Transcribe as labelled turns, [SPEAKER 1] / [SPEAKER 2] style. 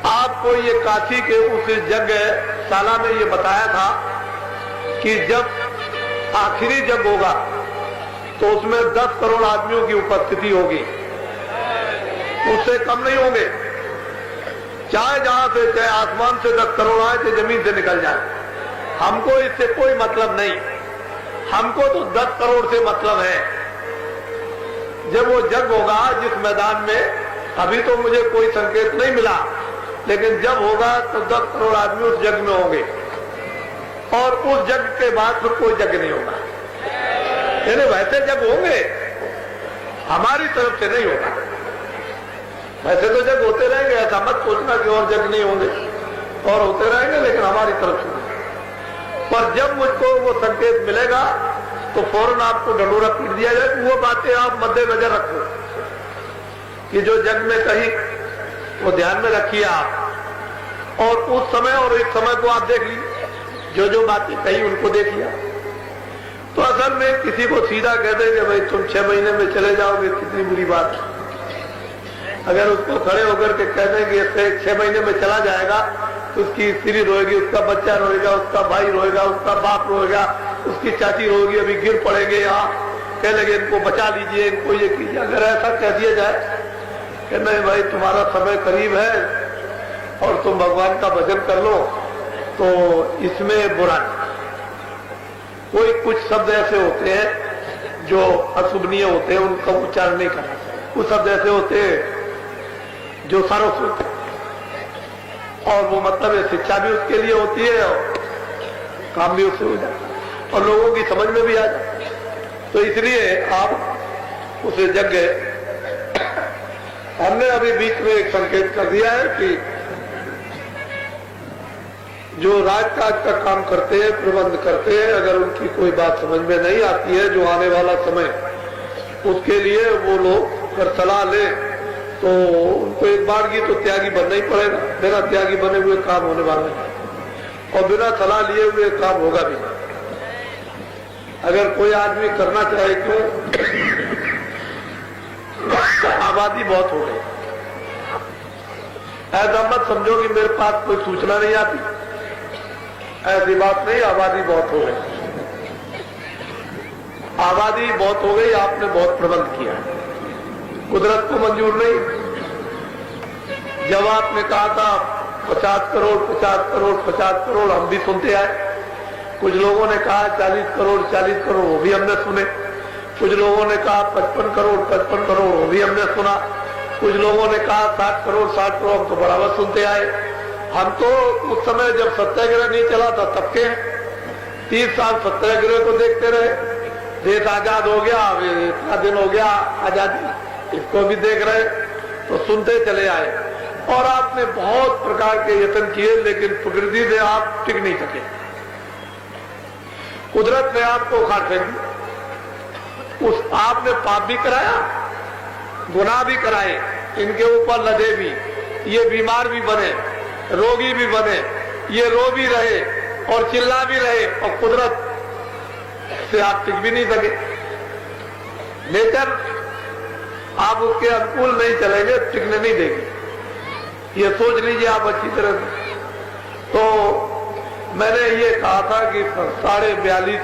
[SPEAKER 1] आपको ये काशी के उस यज्ञशाला में ये बताया था कि जब आखिरी यज्ञ होगा तो उसमें 10 करोड़ आदमियों की उपस्थिति होगी, उससे कम नहीं होंगे। चाहे जहां से, चाहे आसमान से 10 करोड़ आए, चाहे जमीन से निकल जाए, हमको इससे कोई मतलब नहीं। हमको तो 10 करोड़ से मतलब है। जब वो यज्ञ होगा जिस मैदान में, अभी तो मुझे कोई संकेत नहीं मिला, लेकिन जब होगा तो 10 करोड़ आदमी उस यज्ञ में होंगे और उस यज्ञ के बाद फिर कोई यज्ञ नहीं होगा। यानी वैसे यज्ञ होंगे, हमारी तरफ से नहीं होगा। वैसे तो यज्ञ होते रहेंगे, ऐसा मत सोचना कि और यज्ञ नहीं होंगे, और होते रहेंगे, लेकिन हमारी तरफ से नहीं। पर जब मुझको वो संकेत मिलेगा तो फौरन आपको ढंढोरा पीट दिया जाए। वो बातें आप मद्देनजर रखो कि जो यज्ञ में कही वो ध्यान में रखिए आप, और उस समय और एक समय को आप देख लीजिए, जो जो बातें कही उनको देख लिया। तो असल में किसी को सीधा कह देंगे भाई तुम 6 महीने में चले जाओगे, कितनी बुरी बात है। अगर उसको खड़े होकर के कह देंगे 6 महीने में चला जाएगा, तो उसकी स्त्री रोएगी, उसका बच्चा रोएगा, उसका भाई रोएगा, उसका बाप रोएगा, उसकी चाची रोएगी, अभी गिर पड़ेंगे यहाँ, कह लगे इनको बचा लीजिए, इनको ये कीजिए। अगर ऐसा कह दिया जाए कि नहीं भाई तुम्हारा समय करीब है और तुम भगवान का भजन कर लो, तो इसमें बुरा नहीं। कोई कुछ शब्द ऐसे होते हैं जो अशुभनीय होते हैं, उनका उच्चारण नहीं करना चाहिए। कुछ शब्द ऐसे होते हैं जो सरस होते हैं, और वो मतलब शिक्षा भी उसके लिए होती है और काम भी उससे हो जाता है और लोगों की समझ में भी आ जाता है। तो इसलिए आप उसे यज्ञ, हमने अभी बीच में एक संकेत कर दिया है कि जो राजकाज का काम करते हैं, प्रबंध करते हैं, अगर उनकी कोई बात समझ में नहीं आती है, जो आने वाला समय उसके लिए वो लोग अगर सलाह ले तो उनको एक बार की तो त्यागी बनना ही पड़ेगा। बिना त्यागी बने हुए काम होने वाला है और बिना सलाह लिए हुए काम होगा भी। अगर कोई आदमी करना चाहे, क्यों, आबादी बहुत हो गई। ऐसा मत समझो कि मेरे पास कोई सूचना नहीं आती, ऐसी बात नहीं। आबादी बहुत हो गई, आबादी बहुत हो गई, आपने बहुत प्रबंध किया, कुदरत को मंजूर नहीं। जब आपने कहा था 50 करोड़ 50 करोड़ 50 करोड़, हम भी सुनते आए। कुछ लोगों ने कहा 40 करोड़ 40 करोड़, वो भी हमने सुने। कुछ लोगों ने कहा 55 करोड़ 55 करोड़, वो भी हमने सुना। कुछ लोगों ने कहा 60 करोड़ 60 करोड़, हम तो बराबर सुनते आए। हम तो उस समय जब सत्याग्रह नहीं चला था तब के 30 साल सत्याग्रह को देखते रहे। देश आजाद हो गया, अभी इतना दिन हो गया आजादी, इसको भी देख रहे, तो सुनते चले आए। और आपने बहुत प्रकार के यत्न किए, लेकिन प्रकृति से आप टिक नहीं सके। कुदरत ने आपको उखाड़ फेंक दिया। उस आपने पाप भी कराया, गुनाह भी कराए, इनके ऊपर लदे भी, ये बीमार भी बने, रोगी भी बने, ये रो भी रहे और चिल्ला भी रहे, और कुदरत से आप टिक भी नहीं सके। नेचर आप उसके अनुकूल नहीं चलेंगे, टिकने नहीं देंगे, ये सोच लीजिए आप अच्छी तरह से। तो मैंने ये कहा था कि 42.5